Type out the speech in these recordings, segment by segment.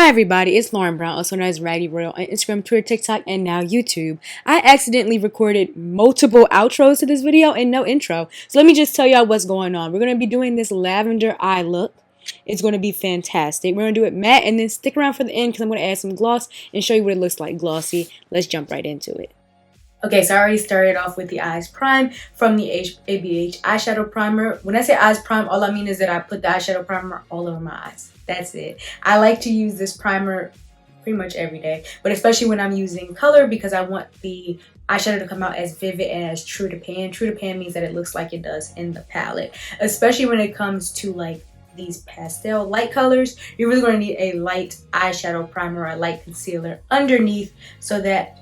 everybody, it's Lauren Brown, also known as Raggy Royal on Instagram, Twitter, TikTok, and now YouTube. I accidentally recorded multiple outros to this video and no intro. So let me just tell y'all what's going on. We're going to be doing this lavender eye look. It's going to be fantastic. We're going to do it matte and then stick around for the end because I'm going to add some gloss and show you what it looks like glossy. Let's jump right into it. Okay, so I already started off with the Eyes Prime from the Beige eyeshadow primer. When I say Eyes Prime, all I mean is that I put the eyeshadow primer all over my eyes. That's it. I like to use this primer pretty much every day, but especially when I'm using color because I want the eyeshadow to come out as vivid and as true to pan. True to pan means that it looks like it does in the palette, especially when it comes to like these pastel light colors. You're really going to need a light eyeshadow primer or a light concealer underneath so that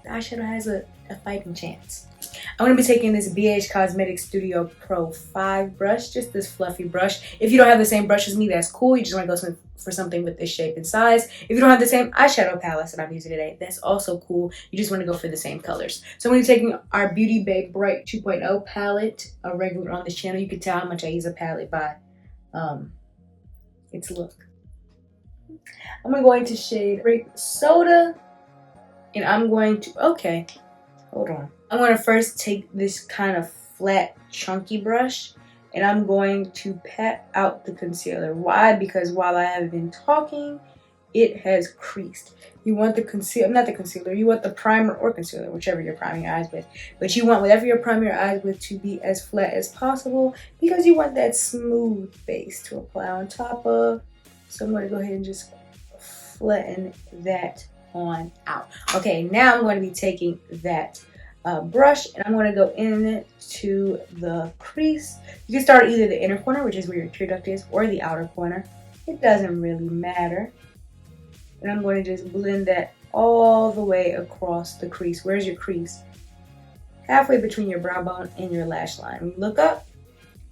the eyeshadow has a fighting chance. I'm going to be taking this Beige Cosmetics Studio Pro 5 brush, just this fluffy brush. If you don't have the same brush as me, that's cool. You just want to go for something with this shape and size. If you don't have the same eyeshadow palettes that I'm using today, that's also cool. You just want to go for the same colors. So I'm going to be taking our Beauty Bay Bright 2.0 palette, a regular on this channel. You can tell how much I use a palette by its look. I'm going to shade Grape Soda, and I'm going to, okay, hold on. I'm going to first take this kind of flat, chunky brush, and I'm going to pat out the concealer. Why? Because while I have been talking, it has creased. You want the concealer, not the concealer, you want the primer or concealer, whichever you're priming your eyes with. But you want whatever you're priming your eyes with to be as flat as possible because you want that smooth base to apply on top of. So I'm going to go ahead and just flatten that on out. Okay, now I'm going to be taking that brush and I'm going to go into the crease. You can start either the inner corner, which is where your tear duct is, or the outer corner. It doesn't really matter. And I'm going to just blend that all the way across the crease. Where's your crease? Halfway between your brow bone and your lash line. When you look up,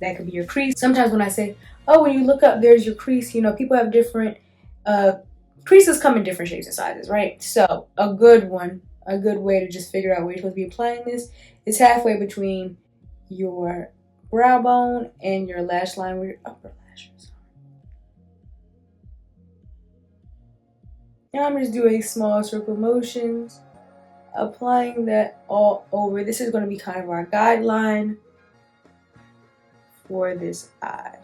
that could be your crease. Sometimes when I say, oh, when you look up, there's your crease, you know, people have different creases come in different shapes and sizes, right? So a good way to just figure out where you're supposed to be applying this is halfway between your brow bone and your lash line where your upper lashes are. Now I'm just doing small circle motions, applying that all over. This is going to be kind of our guideline for this eye.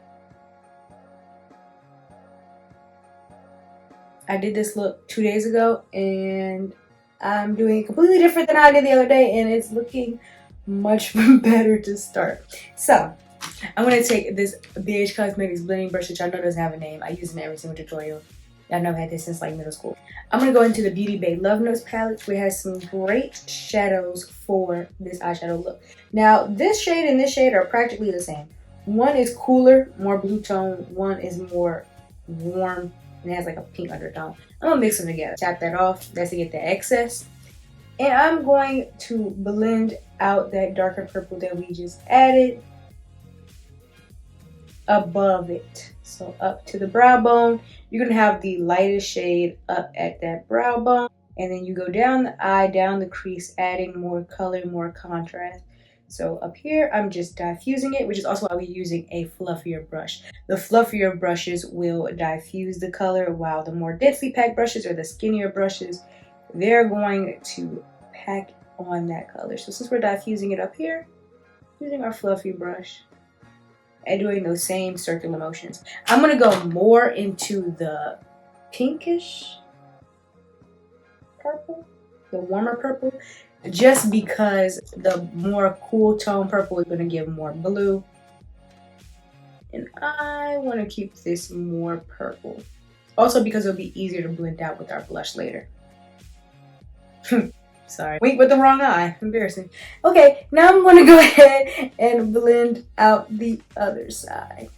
I did this look 2 days ago and I'm doing it completely different than I did the other day and it's looking much better to start. So I'm going to take this Beige Cosmetics blending brush, which I know doesn't have a name. I use it in every single tutorial. I know I've had this since like middle school. I'm going to go into the Beauty Bay Love Notes palette, which has some great shadows for this eyeshadow look. Now this shade and this shade are practically the same. One is cooler, more blue tone. One is more warm and it has like a pink undertone. I'm gonna mix them together. Tap that off. That's to get the excess. And I'm going to blend out that darker purple that we just added above it. So up to the brow bone, you're gonna have the lightest shade up at that brow bone. And then you go down the eye, down the crease, adding more color, more contrast. So up here, I'm just diffusing it, which is also why we're using a fluffier brush. The fluffier brushes will diffuse the color, while the more densely packed brushes or the skinnier brushes, they're going to pack on that color. So since we're diffusing it up here, using our fluffy brush and doing those same circular motions. I'm gonna go more into the pinkish purple, the warmer purple, just because the more cool tone purple is going to give more blue. And I want to keep this more purple. Also because it'll be easier to blend out with our blush later. Sorry. Wink with the wrong eye. Embarrassing. Okay, now I'm going to go ahead and blend out the other side.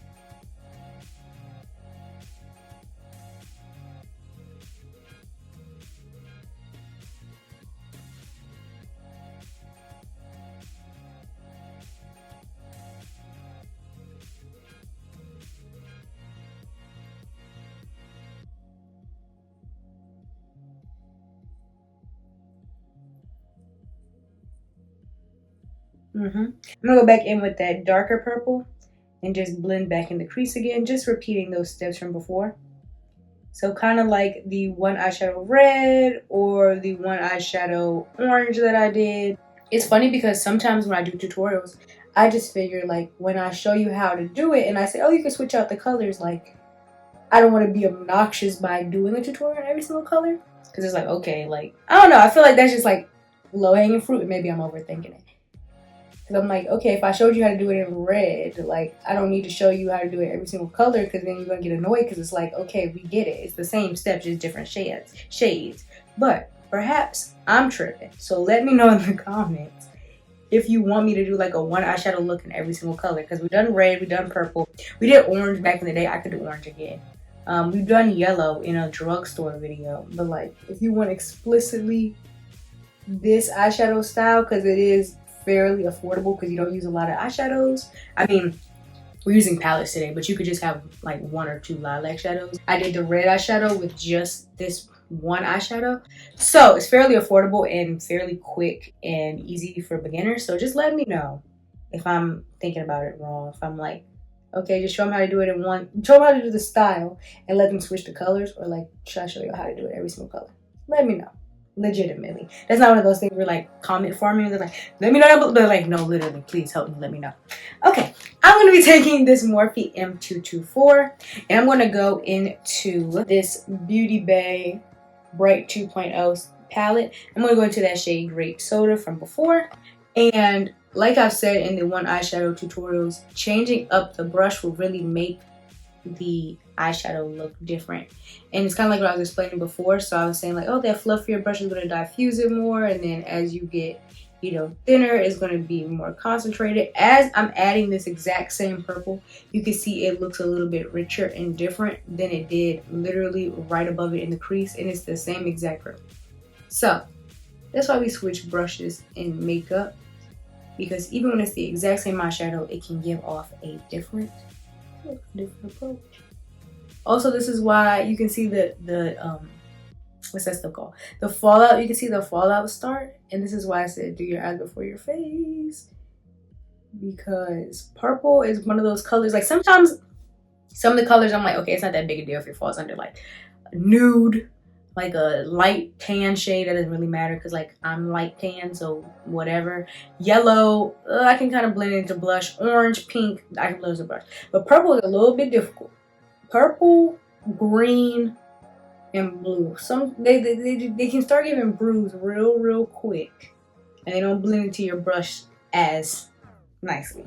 I'm gonna go back in with that darker purple and just blend back in the crease again, just repeating those steps from before. So kind of like the one eyeshadow red or the one eyeshadow orange that I did. It's funny because sometimes when I do tutorials, I just figure like when I show you how to do it and I say, oh, you can switch out the colors, like I don't want to be obnoxious by doing a tutorial on every single color. Because it's like, okay, like, I don't know. I feel like that's just like low-hanging fruit and maybe I'm overthinking it. Because I'm like, okay, if I showed you how to do it in red, like, I don't need to show you how to do it every single color because then you're going to get annoyed because it's like, okay, we get it. It's the same steps, just different shades. But perhaps I'm tripping. So let me know in the comments if you want me to do like a one eyeshadow look in every single color. Because we've done red, we've done purple. We did orange back in the day. I could do orange again. We've done yellow in a drugstore video. But like, if you want explicitly this eyeshadow style, because it is fairly affordable because you don't use a lot of eyeshadows. I mean, we're using palettes today, but you could just have like one or two lilac shadows. I did the red eyeshadow with just this one eyeshadow. So it's fairly affordable and fairly quick and easy for beginners. So just let me know if I'm thinking about it wrong. If I'm like, okay, just show them how to do it in one. Show them how to do the style and let them switch the colors. Or like, should I show you how to do it every single color? Let me know. Legitimately. That's not one of those things where like comment farming. They're like, let me know. But like, no, literally, please help me. Let me know. Okay, I'm going to be taking this Morphe M224 and I'm going to go into this Beauty Bay Bright 2.0 palette. I'm going to go into that shade Grape Soda from before. And like I've said in the one eyeshadow tutorials, changing up the brush will really make the eyeshadow look different. And it's kind of like what I was explaining before. So I was saying like, oh, that fluffier brush is going to diffuse it more, and then as you get, you know, thinner, it's going to be more concentrated. As I'm adding this exact same purple, you can see it looks a little bit richer and different than it did literally right above it in the crease, and it's the same exact purple. So that's why we switch brushes in makeup, because even when it's the exact same eyeshadow, it can give off a different approach. Also, this is why you can see the what's that stuff called? The fallout. You can see the fallout start, and this is why I said do your eyes before your face, because purple is one of those colors. Like sometimes some of the colors I'm like, okay, it's not that big a deal if it falls under like nude, like a light tan shade. That doesn't really matter because like I'm light tan, so whatever. Yellow, I can kind of blend into blush. Orange, pink, I can blend into blush. But purple is a little bit difficult. Purple, green, and blue. Some they can start giving bruise real quick, and they don't blend into your brush as nicely.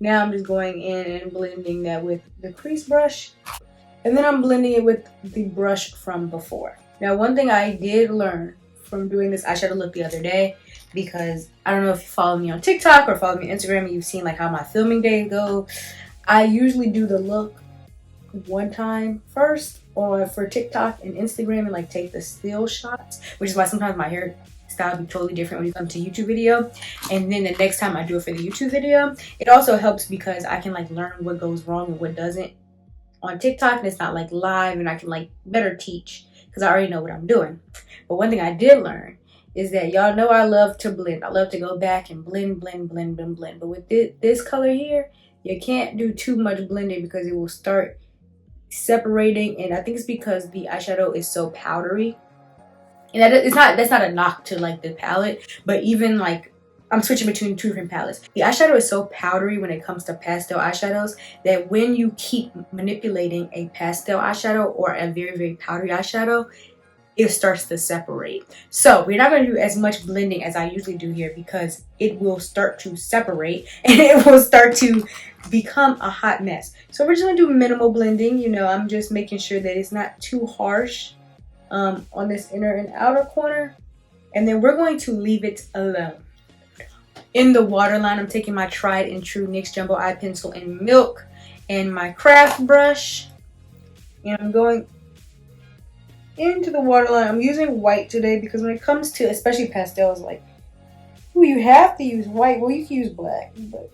Now I'm just going in and blending that with the crease brush, and then I'm blending it with the brush from before. Now, one thing I did learn from doing this eyeshadow look the other day, because I don't know if you follow me on TikTok or follow me on Instagram and you've seen like how my filming days go. I usually do the look one time first or for TikTok and Instagram and like take the still shots, which is why sometimes my hair style be totally different when you come to YouTube video. And then the next time I do it for the YouTube video, it also helps because I can like learn what goes wrong and what doesn't on TikTok, and it's not like live, and I can like better teach because I already know what I'm doing. But one thing I did learn is that y'all know I love to blend. I love to go back and blend. But with this color here, you can't do too much blending because it will start separating. And I think it's because the eyeshadow is so powdery. And that's not a knock to like the palette, but even like I'm switching between two different palettes. The eyeshadow is so powdery when it comes to pastel eyeshadows that when you keep manipulating a pastel eyeshadow or a very powdery eyeshadow, it starts to separate. So we're not going to do as much blending as I usually do here because it will start to separate and it will start to become a hot mess. So we're just going to do minimal blending. You know, I'm just making sure that it's not too harsh on this inner and outer corner. And then we're going to leave it alone. In the waterline, I'm taking my tried and true NYX Jumbo Eye Pencil in Milk and my craft brush. And I'm going into the waterline. I'm using white today because when it comes to especially pastels, like, ooh, you have to use white. Well, you can use black, but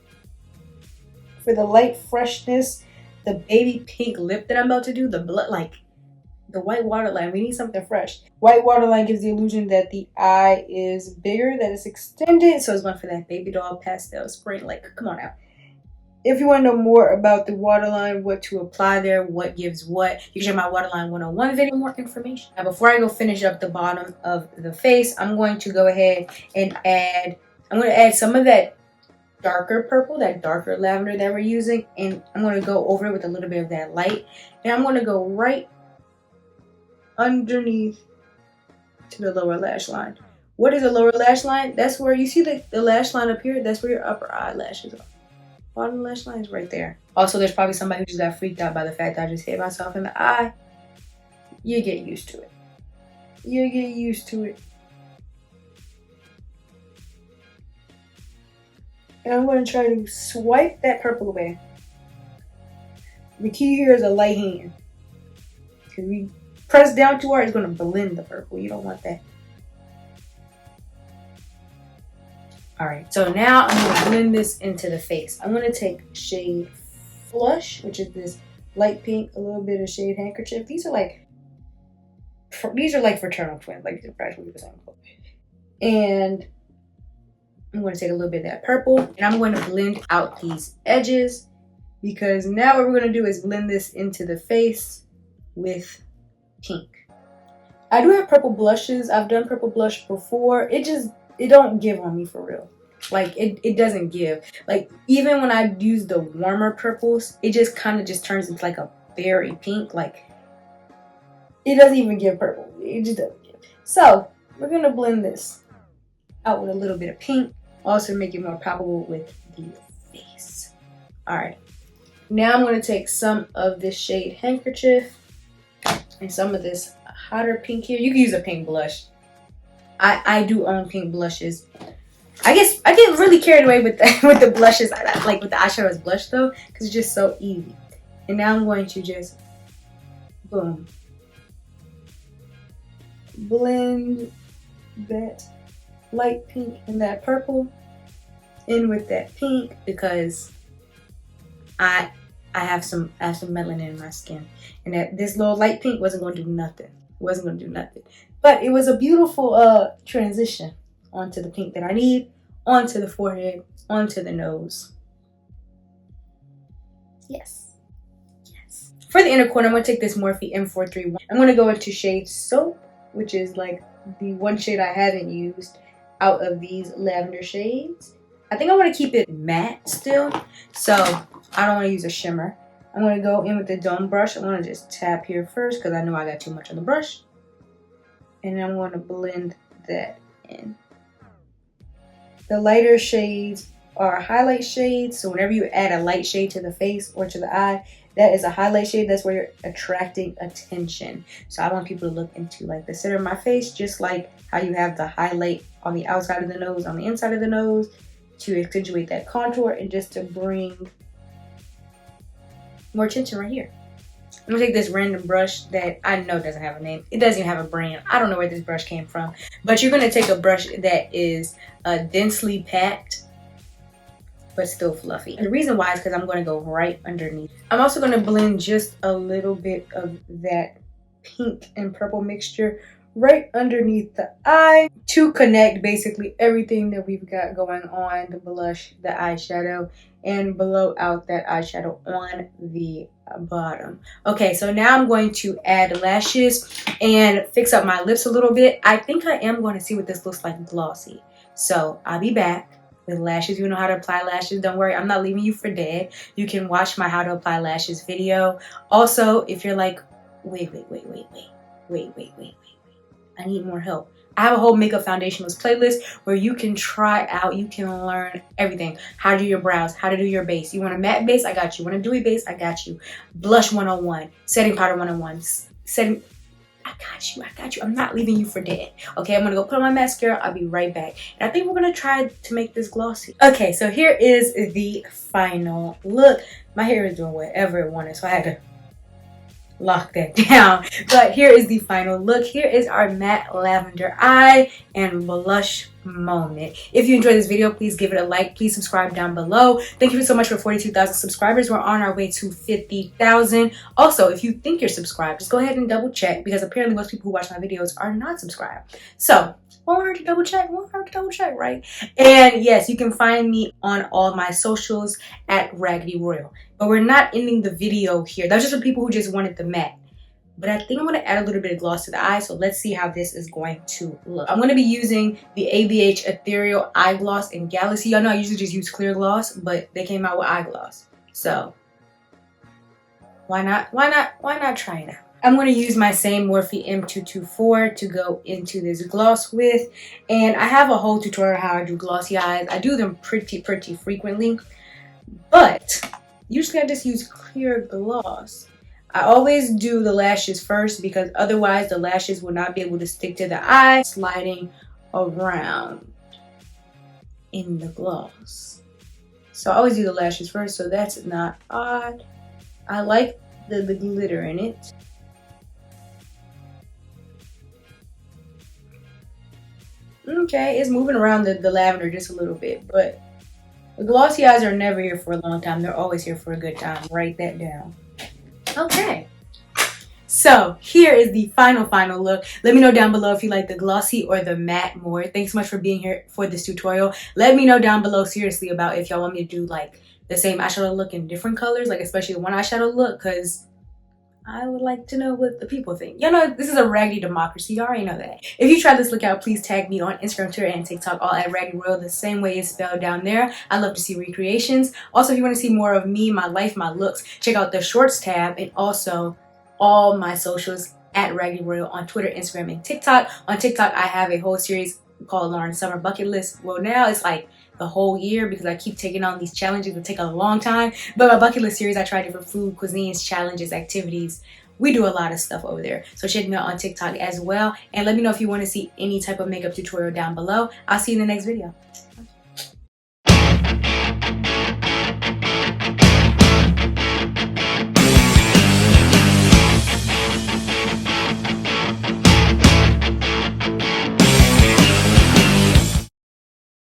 for the light freshness, the baby pink lip that I'm about to do, the white waterline, we need something fresh. White waterline gives the illusion that the eye is bigger, that it's extended, so it's going for that baby doll pastel spring. Like, come on now. if you want to know more about the waterline, what to apply there, what gives what, you can check my Waterline 101 video for more information. Now, before I go finish up the bottom of the face, I'm going to go ahead and add some of that darker purple, that darker lavender that we're using, and I'm going to go over it with a little bit of that light, and I'm going to go right underneath to the lower lash line. What is a lower lash line? That's where you see the lash line up here. That's where your upper eyelashes are. Bottom lash line is right there. Also, there's probably somebody who just got freaked out by the fact that I just hit myself in the eye. You get used to it. You get used to it. And I'm going to try to swipe that purple away. The key here is a light hand. Because we press down too hard, it's going to blend the purple. You don't want that. Alright, so now I'm going to blend this into the face. I'm going to take shade Flush, which is this light pink, a little bit of shade Handkerchief. These are like fraternal twins, like these are practically the same color. And I'm going to take a little bit of that purple, and I'm going to blend out these edges, because now what we're going to do is blend this into the face with pink. I do have purple blushes. I've done purple blush before. It don't give on me for real. Like it doesn't give. Like even when I use the warmer purples, it just kind of just turns into like a berry pink. Like it doesn't even give purple. It just doesn't give. So we're gonna blend this out with a little bit of pink. Also make it more palpable with the face. All right. Now I'm gonna take some of this shade Handkerchief and some of this hotter pink here. You can use a pink blush. I do own pink blushes. I guess I get really carried away with the blushes. I like with the eyeshadow as blush though, because it's just so easy. And now I'm going to just boom, blend that light pink and that purple in with that pink, because I have some melanin in my skin, and that this little light pink wasn't going to do nothing. It wasn't going to do nothing. But it was a beautiful transition onto the pink that I need, onto the forehead, onto the nose. Yes. Yes. For the inner corner, I'm going to take this Morphe M431. I'm going to go into shade Soap, which is like the one shade I haven't used out of these lavender shades. I think I want to keep it matte still, so I don't want to use a shimmer. I'm going to go in with the dome brush. I'm going to just tap here first because I know I got too much on the brush. And I'm going to blend that in. The lighter shades are highlight shades. So whenever you add a light shade to the face or to the eye, that is a highlight shade. That's where you're attracting attention. So I want people to look into like the center of my face, just like how you have the highlight on the outside of the nose, on the inside of the nose, to accentuate that contour and just to bring more attention right here. I'm gonna take this random brush that I know doesn't have a name. It doesn't even have a brand. I don't know where this brush came from. But you're gonna take a brush that is densely packed, but still fluffy. And the reason why is because I'm gonna go right underneath. I'm also gonna blend just a little bit of that pink and purple mixture right underneath the eye to connect basically everything that we've got going on, the blush, the eyeshadow, and blow out that eyeshadow on the bottom. Okay, so now I'm going to add lashes and fix up my lips a little bit. I think I am going to see what this looks like glossy. So I'll be back with lashes. You know how to apply lashes. Don't worry, I'm not leaving you for dead. You can watch my how to apply lashes video. Also, if you're like, wait, I need more help. I have a whole makeup foundationals playlist where you can try out, you can learn everything. How to do your brows, how to do your base. You want a matte base? I got you. Want a dewy base? I got you. Blush 101, setting powder 101, setting, I got you. I'm not leaving you for dead. Okay, I'm gonna go put on my mascara. I'll be right back. And I think we're gonna try to make this glossy. Okay, so here is the final look. My hair is doing whatever it wanted, so I had to lock that down. But here is the final look. Here is our matte lavender eye and blush moment. If you enjoyed this video, please give it a like. Please subscribe down below. Thank you so much for 42,000 subscribers. We're on our way to 50,000. Also, if you think you're subscribed, just go ahead and double check, because apparently most people who watch my videos are not subscribed. So won't hurt to double check, right? And yes, you can find me on all my socials at Raggedy Royal. But we're not ending the video here. That's just for people who just wanted the matte. But I think I'm going to add a little bit of gloss to the eye, so let's see how this is going to look. I'm going to be using the ABH Ethereal Eye Gloss in Galaxy. Y'all know I usually just use clear gloss, but they came out with eye gloss. So why not try it out? I'm going to use my same Morphe M224 to go into this gloss with. And I have a whole tutorial how I do glossy eyes. I do them pretty frequently. But usually I just use clear gloss. I always do the lashes first, because otherwise the lashes will not be able to stick to the eye, sliding around in the gloss. So I always do the lashes first, so that's not odd. I like the glitter in it. Okay, it's moving around the lavender just a little bit, but the glossy eyes are never here for a long time. They're always here for a good time. Write that down. Okay, so here is the final look. Let me know down below if you like the glossy or the matte more. Thanks so much for being here for this tutorial. Let me know down below seriously about if y'all want me to do like the same eyeshadow look in different colors, like especially the one eyeshadow look, because I would like to know what the people think. You know, this is a raggedy democracy. You already know that. If you try this look out, please tag me on Instagram, Twitter, and TikTok, all at Raggedy Royal, the same way it's spelled down there. I love to see recreations. Also, if you want to see more of me, my life, my looks, check out the shorts tab, and also all my socials at Raggedy Royal on Twitter, Instagram, and TikTok. On TikTok, I have a whole series called Lauren's Summer Bucket List. Well, now it's like the whole year, because I keep taking on these challenges. It take a long time. But my bucket list series, I try different food, cuisines, challenges, activities. We do a lot of stuff over there. So check me out on TikTok as well. And let me know if you want to see any type of makeup tutorial down below. I'll see you in the next video. Okay.